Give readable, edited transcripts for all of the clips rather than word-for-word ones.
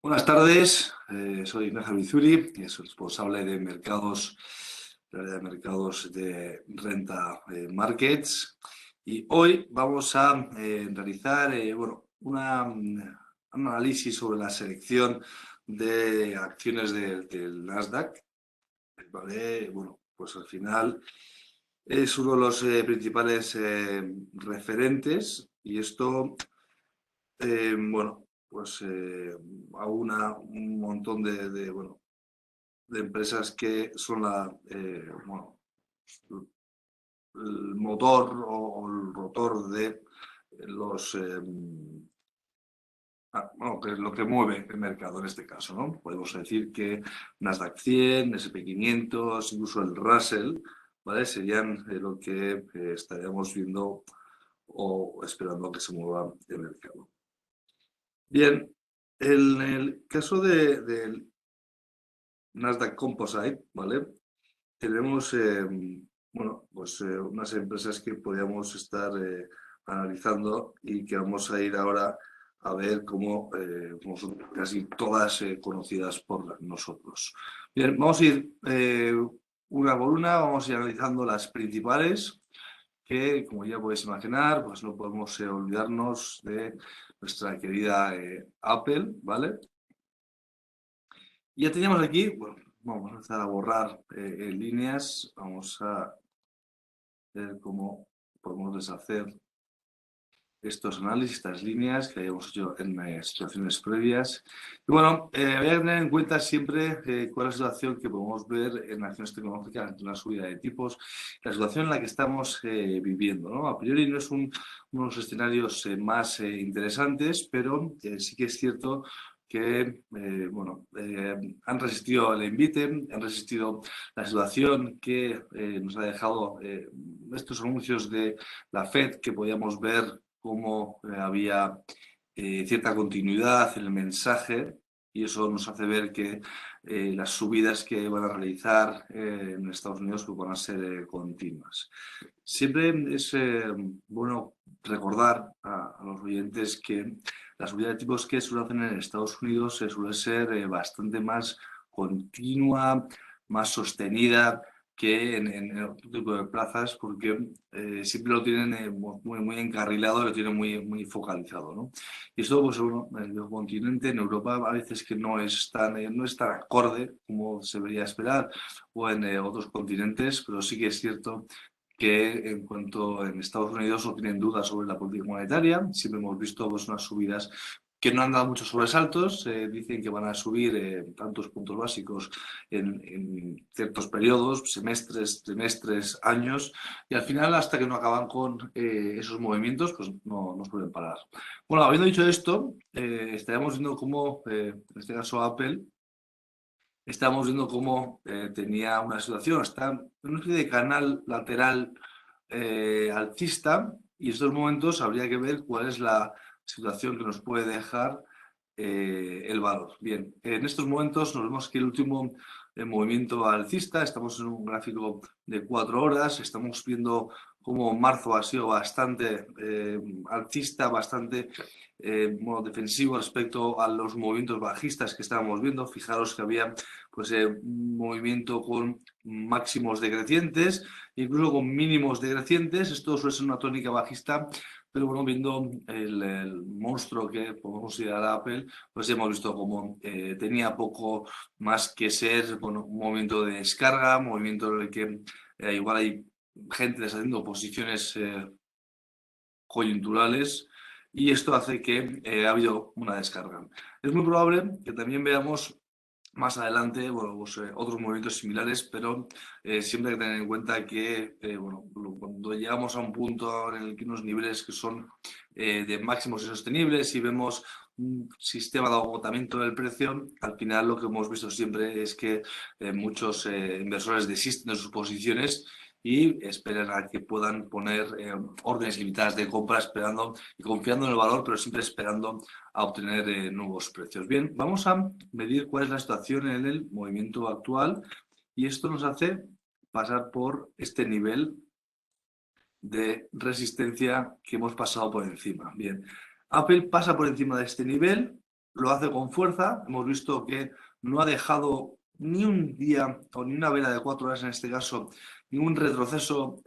Buenas tardes, soy Ignacio Bizuri, y soy responsable de mercados, del área de mercados de Renta Markets. Y hoy vamos a realizar un análisis sobre la selección de acciones del Nasdaq. ¿Vale? Bueno, pues al final es uno de los principales referentes y esto pues aúna un montón de empresas que son el motor o el rotor de los que es lo que mueve el mercado en este caso, ¿no? Podemos decir que Nasdaq 100, S&P 500, incluso el Russell, ¿vale? Serían lo que estaríamos viendo o esperando que se mueva el mercado. Bien, en el caso del Nasdaq Composite, ¿vale? Tenemos unas empresas que podríamos estar analizando y que vamos a ir ahora a ver cómo son casi todas conocidas por nosotros. Bien, vamos a ir una por una, vamos a ir analizando las principales que, como ya podéis imaginar, pues no podemos olvidarnos de nuestra querida Apple, ¿vale? Ya teníamos aquí, bueno, vamos a empezar a borrar líneas, vamos a ver cómo podemos deshacer estos análisis, estas líneas que habíamos hecho en situaciones previas. Y bueno, había que tener en cuenta siempre cuál es la situación que podemos ver en acciones tecnológicas ante una subida de tipos, la situación en la que estamos viviendo, ¿no? A priori no es uno de los escenarios más interesantes, pero sí que es cierto que han resistido el envite, han resistido la situación que nos ha dejado estos anuncios de la Fed que podíamos ver cómo había cierta continuidad en el mensaje y eso nos hace ver que las subidas que van a realizar en Estados Unidos pues, van a ser continuas. Siempre es bueno recordar a los oyentes que la subida de tipos que suele hacer en Estados Unidos suele ser bastante más continua, más sostenida que en otro tipo de plazas, porque siempre lo tienen muy encarrilado, lo tienen muy focalizado, ¿no? Y esto, pues bueno, en el continente, en Europa, a veces que no es tan acorde como se debería esperar, o en otros continentes, pero sí que es cierto que en cuanto en Estados Unidos no tienen dudas sobre la política monetaria, siempre hemos visto pues, unas subidas que no han dado muchos sobresaltos, dicen que van a subir tantos puntos básicos en ciertos periodos, semestres, trimestres, años, y al final hasta que no acaban con esos movimientos, pues no suelen parar. Bueno, habiendo dicho esto, estaríamos viendo cómo, en este caso Apple, estamos viendo cómo tenía una situación, está en una especie de canal lateral alcista y en estos momentos habría que ver cuál es la situación que nos puede dejar el valor. Bien, en estos momentos nos vemos que el último movimiento alcista, estamos en un gráfico de 4 horas, estamos viendo cómo marzo ha sido bastante alcista, bastante defensivo respecto a los movimientos bajistas que estábamos viendo. Fijaros que había pues, un movimiento con máximos decrecientes, incluso con mínimos decrecientes. Esto suele ser una tónica bajista, pero bueno, viendo el monstruo que podemos considerar Apple, pues hemos visto como tenía poco más que ser bueno, un movimiento de descarga, movimiento en el que igual hay gente deshaciendo posiciones coyunturales y esto hace que ha habido una descarga. Es muy probable que también veamos más adelante bueno, pues, otros movimientos similares, pero siempre hay que tener en cuenta que cuando llegamos a un punto en el que unos niveles que son de máximos insostenibles y vemos un sistema de agotamiento del precio, al final lo que hemos visto siempre es que muchos inversores desisten de sus posiciones y esperan a que puedan poner órdenes limitadas de compra esperando y confiando en el valor, pero siempre esperando a obtener nuevos precios. Bien, vamos a medir cuál es la situación en el movimiento actual y esto nos hace pasar por este nivel de resistencia que hemos pasado por encima. Bien, Apple pasa por encima de este nivel lo hace con fuerza. Hemos visto que no ha dejado ni un día o ni una vela de 4 horas en este caso, ni un retroceso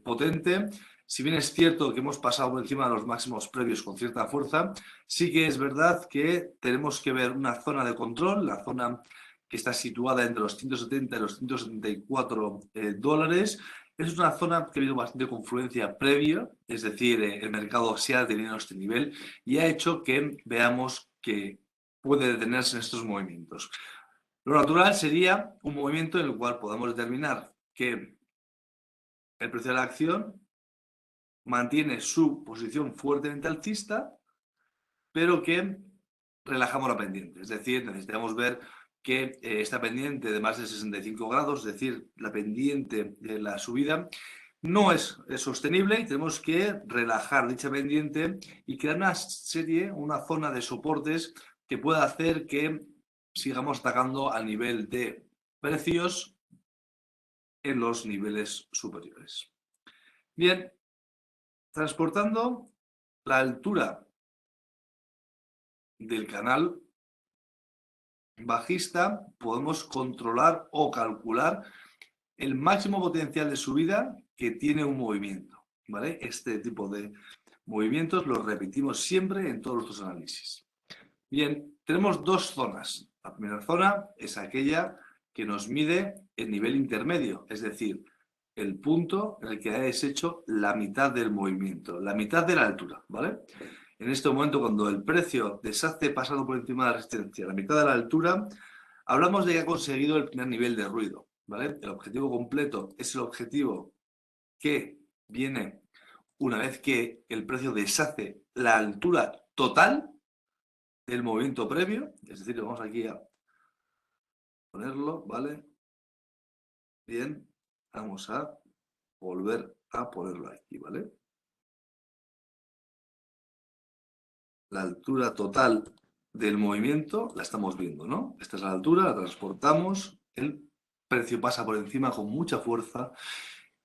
potente. Si bien es cierto que hemos pasado por encima de los máximos previos con cierta fuerza, sí que es verdad que tenemos que ver una zona de control, la zona que está situada entre los 170 y los 174 dólares. Es una zona que ha habido bastante confluencia previa, es decir, el mercado se ha detenido a este nivel y ha hecho que veamos que puede detenerse en estos movimientos. Lo natural sería un movimiento en el cual podamos determinar que el precio de la acción mantiene su posición fuertemente alcista, pero que relajamos la pendiente. Es decir, necesitamos ver que esta pendiente de más de 65 grados, es decir, la pendiente de la subida, no es sostenible y tenemos que relajar dicha pendiente y crear una zona de soportes que pueda hacer que sigamos atacando al nivel de precios en los niveles superiores. Bien, transportando la altura del canal bajista, podemos controlar o calcular el máximo potencial de subida que tiene un movimiento, ¿vale? Este tipo de movimientos los repetimos siempre en todos nuestros análisis. Bien, tenemos dos zonas. La primera zona es aquella que nos mide el nivel intermedio, es decir, el punto en el que hayáis hecho la mitad del movimiento, la mitad de la altura, ¿vale? En este momento, cuando el precio deshace pasando por encima de la resistencia, la mitad de la altura, hablamos de que ha conseguido el primer nivel de ruido, ¿vale? El objetivo completo es el objetivo que viene una vez que el precio deshace la altura total del movimiento previo, es decir, vamos aquí a ponerlo, ¿vale? Bien, vamos a volver a ponerlo aquí, ¿vale? La altura total del movimiento la estamos viendo, ¿no? Esta es la altura, la transportamos, el precio pasa por encima con mucha fuerza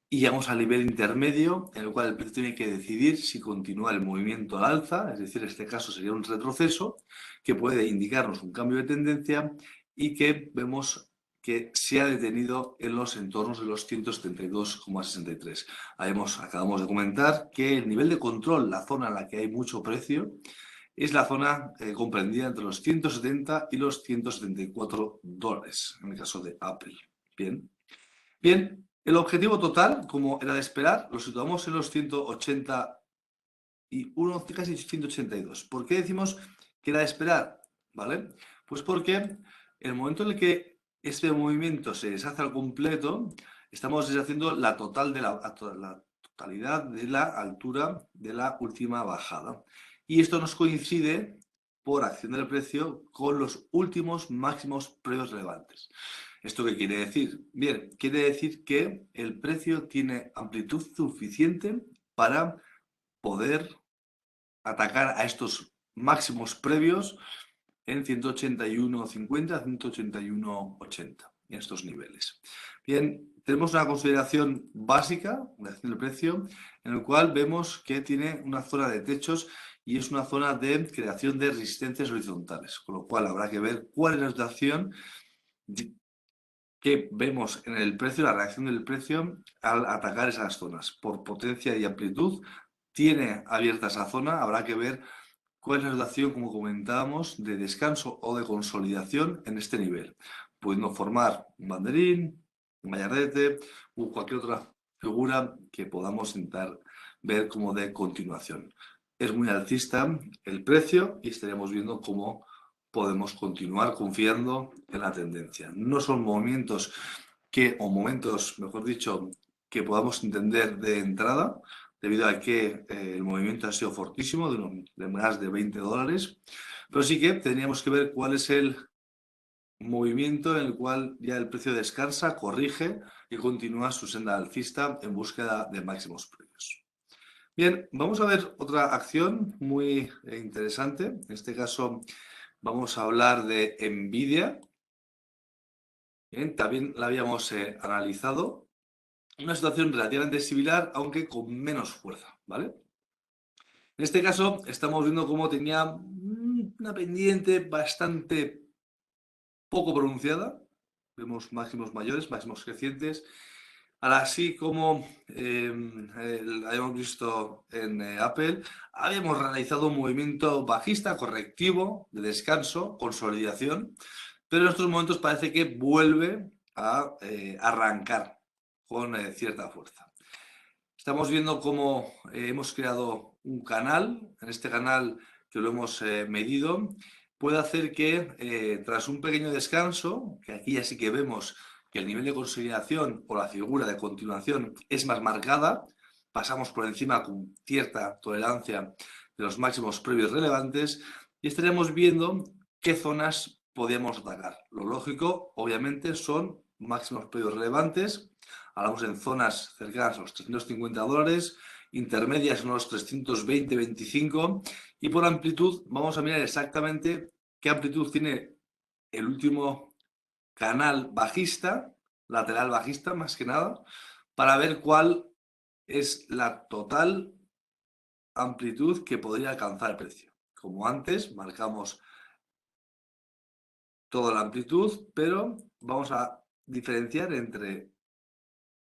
y llegamos al nivel intermedio en el cual el precio tiene que decidir si continúa el movimiento al alza, es decir, en este caso sería un retroceso que puede indicarnos un cambio de tendencia y que vemos que se ha detenido en los entornos de los 172,63. Acabamos de comentar que el nivel de control, la zona en la que hay mucho precio, es la zona comprendida entre los 170 y los 174 dólares, en el caso de Apple. Bien. Bien, el objetivo total, como era de esperar, lo situamos en los 181, casi 182. ¿Por qué decimos que era de esperar? ¿Vale? Pues porque en el momento en el que este movimiento se deshace al completo, estamos deshaciendo la totalidad de la altura de la última bajada. Y esto nos coincide por acción del precio con los últimos máximos previos relevantes. ¿Esto qué quiere decir? Bien, quiere decir que el precio tiene amplitud suficiente para poder atacar a estos máximos previos en 181,50, 181,80, en estos niveles. Bien, tenemos una consideración básica de acción del precio, en el cual vemos que tiene una zona de techos y es una zona de creación de resistencias horizontales, con lo cual habrá que ver cuál es la situación que vemos en el precio, la reacción del precio al atacar esas zonas. Por potencia y amplitud, tiene abierta esa zona, habrá que ver cuál es la situación, como comentábamos, de descanso o de consolidación en este nivel, pudiendo formar un banderín, un gallardete o cualquier otra figura que podamos intentar ver como de continuación. Es muy alcista el precio y estaríamos viendo cómo podemos continuar confiando en la tendencia. No son movimientos o momentos, mejor dicho, que podamos entender de entrada, debido a que el movimiento ha sido fortísimo, de más de 20 dólares, pero sí que tendríamos que ver cuál es el movimiento en el cual ya el precio descansa, corrige y continúa su senda alcista en búsqueda de máximos precios. Bien, vamos a ver otra acción muy interesante. En este caso vamos a hablar de Nvidia. Bien, también la habíamos analizado. Una situación relativamente similar, aunque con menos fuerza, ¿vale? En este caso, estamos viendo cómo tenía una pendiente bastante poco pronunciada. Vemos máximos mayores, máximos crecientes. Ahora, así como habíamos visto en Apple, habíamos realizado un movimiento bajista correctivo de descanso, consolidación, pero en estos momentos parece que vuelve a arrancar con cierta fuerza. Estamos viendo cómo hemos creado un canal. En este canal, que lo hemos medido, puede hacer que tras un pequeño descanso, que aquí ya sí que vemos que el nivel de consolidación o la figura de continuación es más marcada, pasamos por encima con cierta tolerancia de los máximos previos relevantes y estaríamos viendo qué zonas podíamos atacar. Lo lógico, obviamente, son máximos previos relevantes. Hablamos en zonas cercanas a los $350, intermedias en los 320-25 y por amplitud vamos a mirar exactamente qué amplitud tiene el último canal bajista, lateral bajista más que nada, para ver cuál es la total amplitud que podría alcanzar el precio. Como antes, marcamos toda la amplitud, pero vamos a diferenciar entre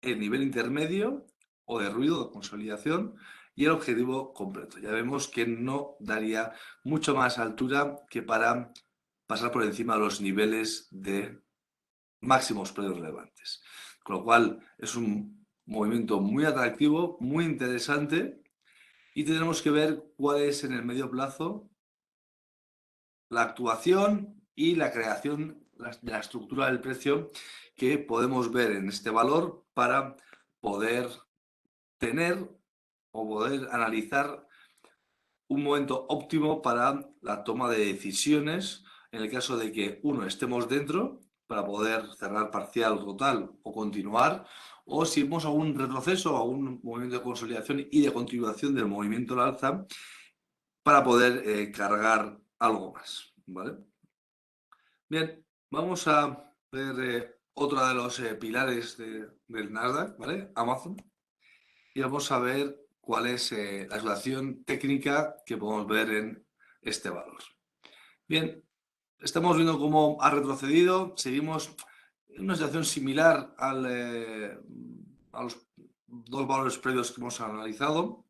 el nivel intermedio o de ruido de consolidación y el objetivo completo. Ya vemos que no daría mucho más altura que para pasar por encima de los niveles de máximos precios relevantes. Con lo cual es un movimiento muy atractivo, muy interesante y tenemos que ver cuál es en el medio plazo la actuación y la creación de la estructura del precio que podemos ver en este valor para poder tener o poder analizar un momento óptimo para la toma de decisiones en el caso de que, uno, estemos dentro para poder cerrar parcial o total o continuar, o si vemos algún retroceso o algún movimiento de consolidación y de continuación del movimiento al alza para poder cargar algo más, ¿vale? Bien, vamos a ver otro de los pilares del Nasdaq, ¿vale? Amazon. Y vamos a ver cuál es la situación técnica que podemos ver en este valor. Bien, estamos viendo cómo ha retrocedido. Seguimos en una situación similar a los dos valores previos que hemos analizado.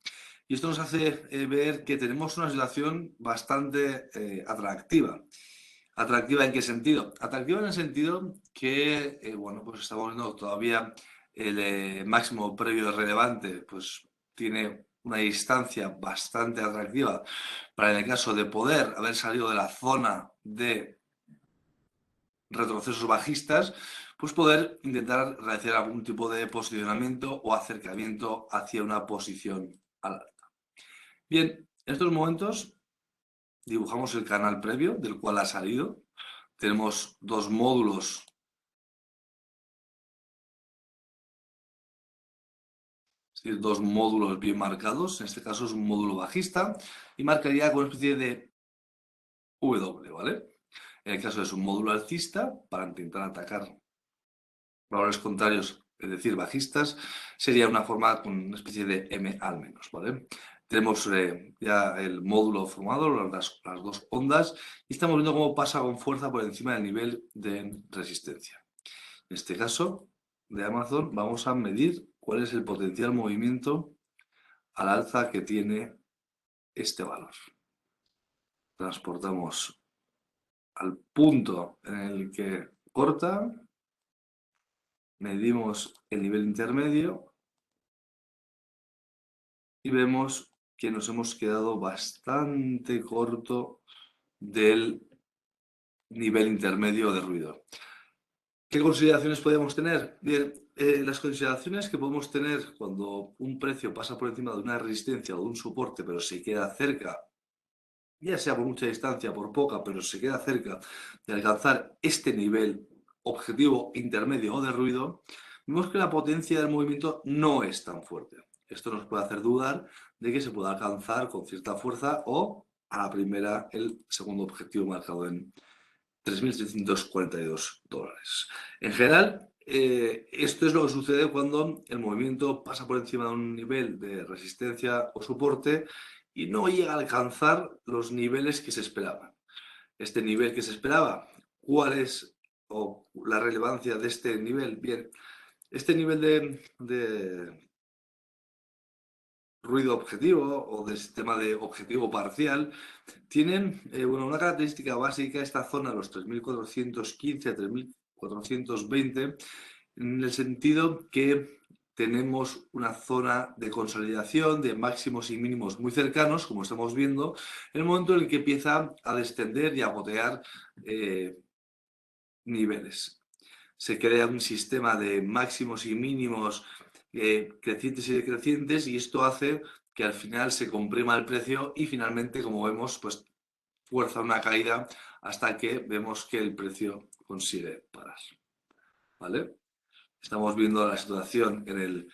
Y esto nos hace ver que tenemos una situación bastante atractiva. ¿Atractiva en qué sentido? Atractiva en el sentido que, bueno, pues estamos viendo todavía el máximo previo relevante, pues tiene una distancia bastante atractiva para en el caso de poder haber salido de la zona de retrocesos bajistas, pues poder intentar realizar algún tipo de posicionamiento o acercamiento hacia una posición al alta. Bien, en estos momentos dibujamos el canal previo del cual ha salido. Tenemos dos módulos dos módulos bien marcados. En este caso es un módulo bajista y marcaría con una especie de W, ¿vale? En el caso es un módulo alcista, para intentar atacar valores contrarios, es decir, bajistas, sería una forma con una especie de M al menos, ¿vale? Tenemos ya el módulo formado, las dos ondas, y estamos viendo cómo pasa con fuerza por encima del nivel de resistencia. En este caso de Amazon vamos a medir cuál es el potencial movimiento al alza que tiene este valor. Transportamos al punto en el que corta, medimos el nivel intermedio y vemos que nos hemos quedado bastante corto del nivel intermedio de ruido. ¿Qué consideraciones podemos tener? Bien, las consideraciones que podemos tener cuando un precio pasa por encima de una resistencia o de un soporte, pero se queda cerca, ya sea por mucha distancia, por poca, pero se queda cerca de alcanzar este nivel objetivo intermedio o de ruido, vemos que la potencia del movimiento no es tan fuerte. Esto nos puede hacer dudar de que se pueda alcanzar con cierta fuerza o a la primera el segundo objetivo marcado en $3.342. En general, esto es lo que sucede cuando el movimiento pasa por encima de un nivel de resistencia o soporte y no llega a alcanzar los niveles que se esperaban. este nivel que se esperaba. ¿Cuál es la relevancia de este nivel? Bien, este nivel de ruido objetivo o de sistema de objetivo parcial tienen una característica básica, esta zona, los 3.415 a 3.420, en el sentido que tenemos una zona de consolidación de máximos y mínimos muy cercanos, como estamos viendo, en el momento en el que empieza a descender y a gotear niveles. Se crea un sistema de máximos y mínimos crecientes y decrecientes, y esto hace que al final se comprima el precio y finalmente, como vemos, pues fuerza una caída hasta que vemos que el precio consigue parar. ¿Vale? Estamos viendo la situación en el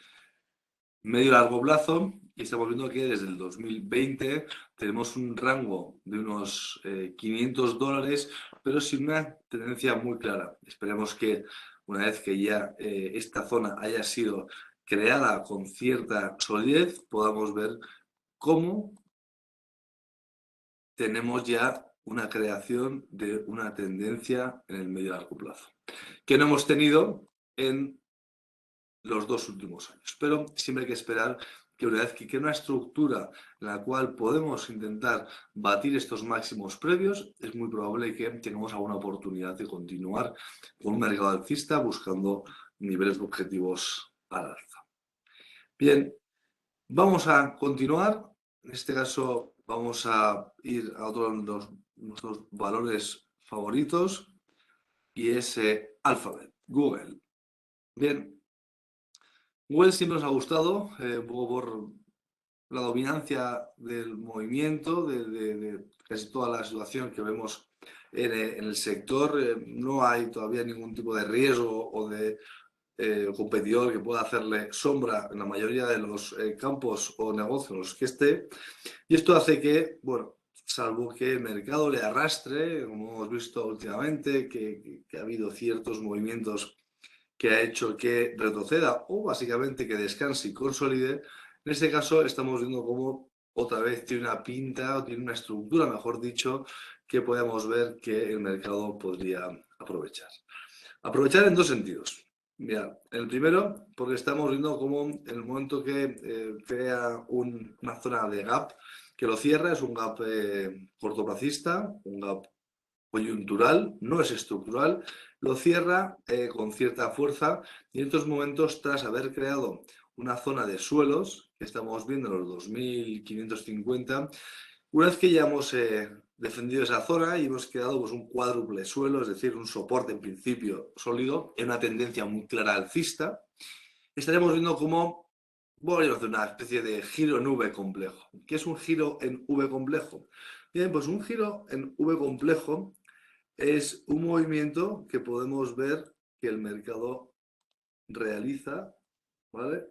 medio largo plazo y estamos viendo que desde el 2020 tenemos un rango de unos $500, pero sin una tendencia muy clara. Esperemos que una vez que ya esta zona haya sido creada con cierta solidez, podamos ver cómo tenemos ya una creación de una tendencia en el medio largo plazo, que no hemos tenido en los 2 últimos años. Pero siempre hay que esperar que una vez que quede una estructura en la cual podemos intentar batir estos máximos previos, es muy probable que tengamos alguna oportunidad de continuar con un mercado alcista buscando niveles objetivos al alza. Bien, vamos a continuar. En este caso vamos a ir a otro de nuestros valores favoritos y es Alphabet, Google. Bien, Google siempre nos ha gustado, un poco por la dominancia del movimiento, de casi toda la situación que vemos en el sector. No hay todavía ningún tipo de riesgo o de competidor que pueda hacerle sombra en la mayoría de los campos o negocios en los que esté. Y esto hace que, bueno, salvo que el mercado le arrastre, como hemos visto últimamente, que ha habido ciertos movimientos que ha hecho que retroceda o básicamente que descanse y consolide, en este caso estamos viendo cómo otra vez tiene una pinta o tiene una estructura, mejor dicho, que podemos ver que el mercado podría aprovechar. Aprovechar en dos sentidos. Mira, el primero, porque estamos viendo cómo en el momento que crea una zona de gap, que lo cierra, es un gap cortoplacista, un gap coyuntural, no es estructural, lo cierra con cierta fuerza y en estos momentos, tras haber creado una zona de suelos, que estamos viendo en los 2.550, una vez que ya hemos defendido esa zona y hemos creado pues, un cuádruple suelo, es decir, un soporte en principio sólido, en una tendencia muy clara alcista, estaremos viendo cómo voy a hacer una especie de giro en V complejo. ¿Qué es un giro en V complejo? Bien, pues un giro en V complejo es un movimiento que podemos ver que el mercado realiza, ¿vale?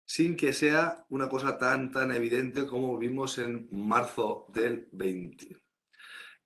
Sin que sea una cosa tan evidente como vimos en marzo del 20.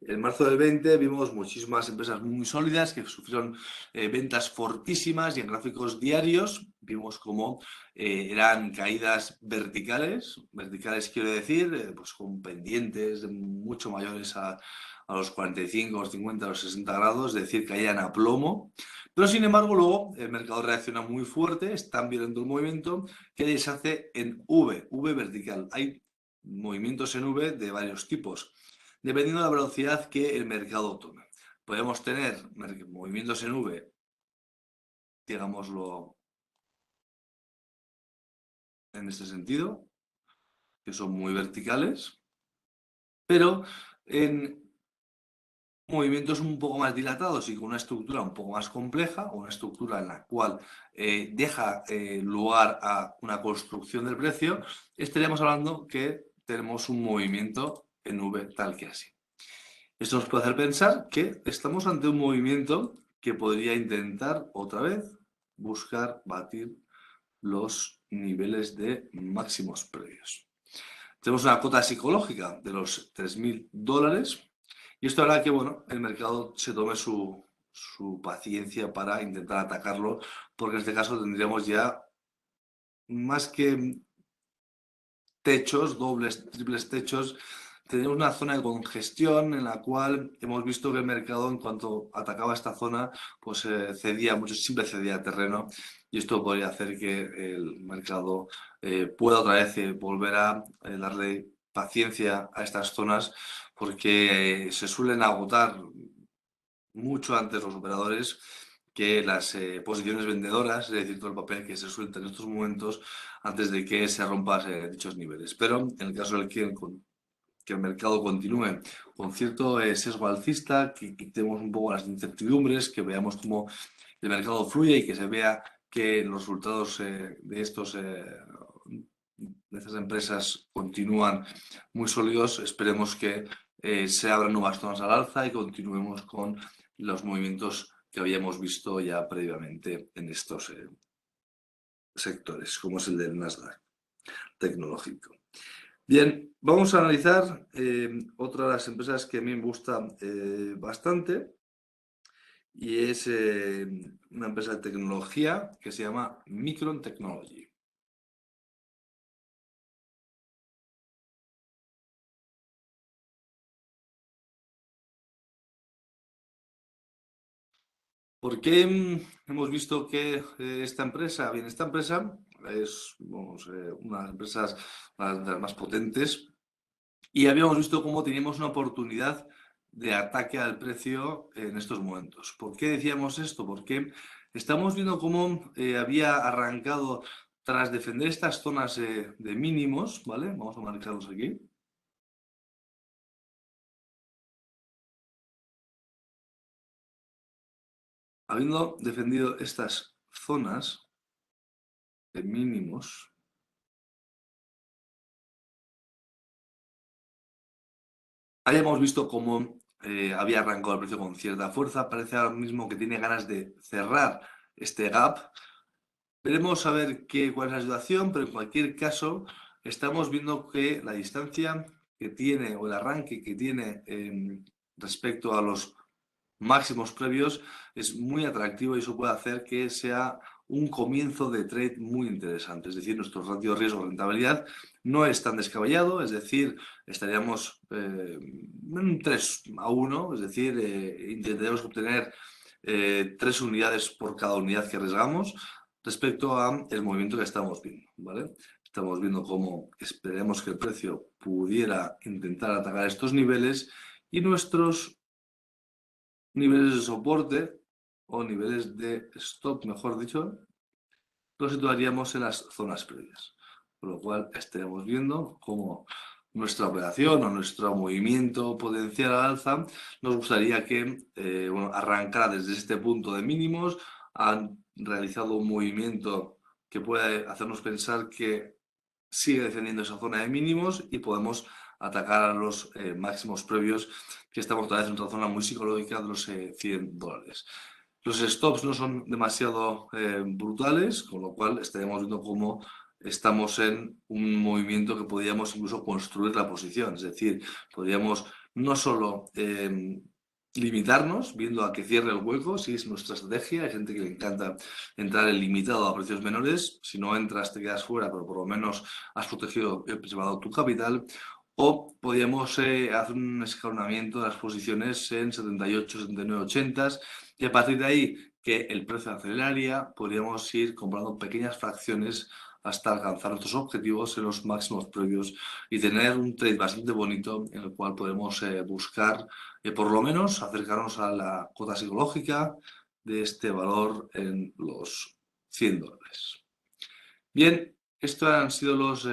En marzo del 20 vimos muchísimas empresas muy sólidas que sufrieron ventas fortísimas y en gráficos diarios vimos cómo eran caídas verticales. Verticales quiero decir, pues con pendientes mucho mayores a los 45, los 50, los 60 grados, es decir, caían a plomo. Pero sin embargo luego el mercado reacciona muy fuerte, están viendo el movimiento que deshace en V vertical. Hay movimientos en V de varios tipos dependiendo de la velocidad que el mercado tome. Podemos tener movimientos en V, digámoslo en este sentido, que son muy verticales, pero en movimientos un poco más dilatados y con una estructura un poco más compleja, o una estructura en la cual deja lugar a una construcción del precio, estaríamos hablando que tenemos un movimiento en V tal que así. Esto nos puede hacer pensar que estamos ante un movimiento que podría intentar otra vez buscar batir los niveles de máximos previos. Tenemos una cota psicológica de los $3.000 y esto hará que bueno, el mercado se tome su paciencia para intentar atacarlo, porque en este caso tendríamos ya más que techos, dobles, triples techos, tenemos una zona de congestión en la cual hemos visto que el mercado, en cuanto atacaba esta zona, pues cedía mucho, siempre cedía terreno, y esto podría hacer que el mercado pueda otra vez volver a darle paciencia a estas zonas, porque se suelen agotar mucho antes los operadores que las posiciones vendedoras, es decir, todo el papel que se suelta en estos momentos antes de que se rompan dichos niveles. Pero en el caso del que el mercado continúe con cierto sesgo alcista, que quitemos un poco las incertidumbres, que veamos cómo el mercado fluye y que se vea que los resultados de estas empresas continúan muy sólidos, esperemos que se abran nuevas zonas al alza y continuemos con los movimientos que habíamos visto ya previamente en estos sectores, como es el del Nasdaq tecnológico. Bien, vamos a analizar otra de las empresas que a mí me gusta bastante, y es una empresa de tecnología que se llama Micron Technology. ¿Por qué hemos visto que esta empresa, bien, esta empresa es una de las empresas más potentes, y habíamos visto cómo teníamos una oportunidad de ataque al precio en estos momentos? ¿Por qué decíamos esto? Porque estamos viendo cómo había arrancado tras defender estas zonas de mínimos, ¿vale? Vamos a marcarlos aquí. Habiendo defendido estas zonas de mínimos, habíamos visto cómo había arrancado el precio con cierta fuerza. Parece ahora mismo que tiene ganas de cerrar este gap. Veremos a ver cuál es la situación, pero en cualquier caso estamos viendo que la distancia que tiene o el arranque que tiene respecto a los máximos previos es muy atractivo, y eso puede hacer que sea un comienzo de trade muy interesante. Es decir, nuestro ratio riesgo-rentabilidad no es tan descabellado, es decir, estaríamos en un 3-1, es decir, intentaremos obtener 3 unidades por cada unidad que arriesgamos respecto a el movimiento que estamos viendo, ¿vale? Estamos viendo cómo esperemos que el precio pudiera intentar atacar estos niveles, y nuestros niveles de soporte o niveles de stop, mejor dicho, los situaríamos en las zonas previas. Con lo cual estaremos viendo cómo nuestra operación o nuestro movimiento potencial al alza nos gustaría que arrancara desde este punto de mínimos. Han realizado un movimiento que puede hacernos pensar que sigue defendiendo esa zona de mínimos y podemos atacar a los máximos previos, que estamos otra vez en otra zona muy psicológica de los $100. Los stops no son demasiado brutales, con lo cual estaríamos viendo cómo estamos en un movimiento que podríamos incluso construir la posición. Es decir, podríamos no solo limitarnos viendo a que cierre el hueco, si es nuestra estrategia. Hay gente que le encanta entrar en limitado a precios menores. Si no entras te quedas fuera, pero por lo menos has protegido y preservado tu capital. O podríamos hacer un escalonamiento de las posiciones en 78, 79, 80, y a partir de ahí que el precio aceleraría, podríamos ir comprando pequeñas fracciones hasta alcanzar nuestros objetivos en los máximos previos y tener un trade bastante bonito en el cual podemos buscar por lo menos acercarnos a la cota psicológica de este valor en los $100. Bien, estos han sido los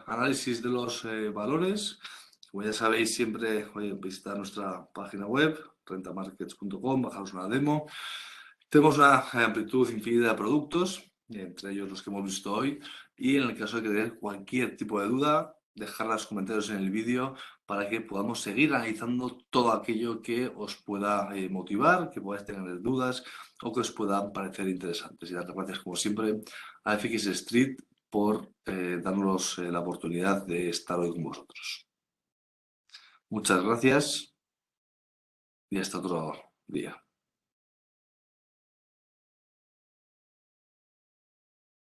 análisis de los valores. Como ya sabéis, siempre visitar nuestra página web, rentamarkets.com, bajaros una demo. Tenemos una amplitud infinita de productos, entre ellos los que hemos visto hoy, y en el caso de que tengáis cualquier tipo de duda, dejadla en los comentarios en el vídeo para que podamos seguir analizando todo aquello que os pueda motivar, que podáis tener dudas o que os puedan parecer interesantes. Y dar las gracias, como siempre, a FX Street por darnos la oportunidad de estar hoy con vosotros. Muchas gracias y hasta otro día.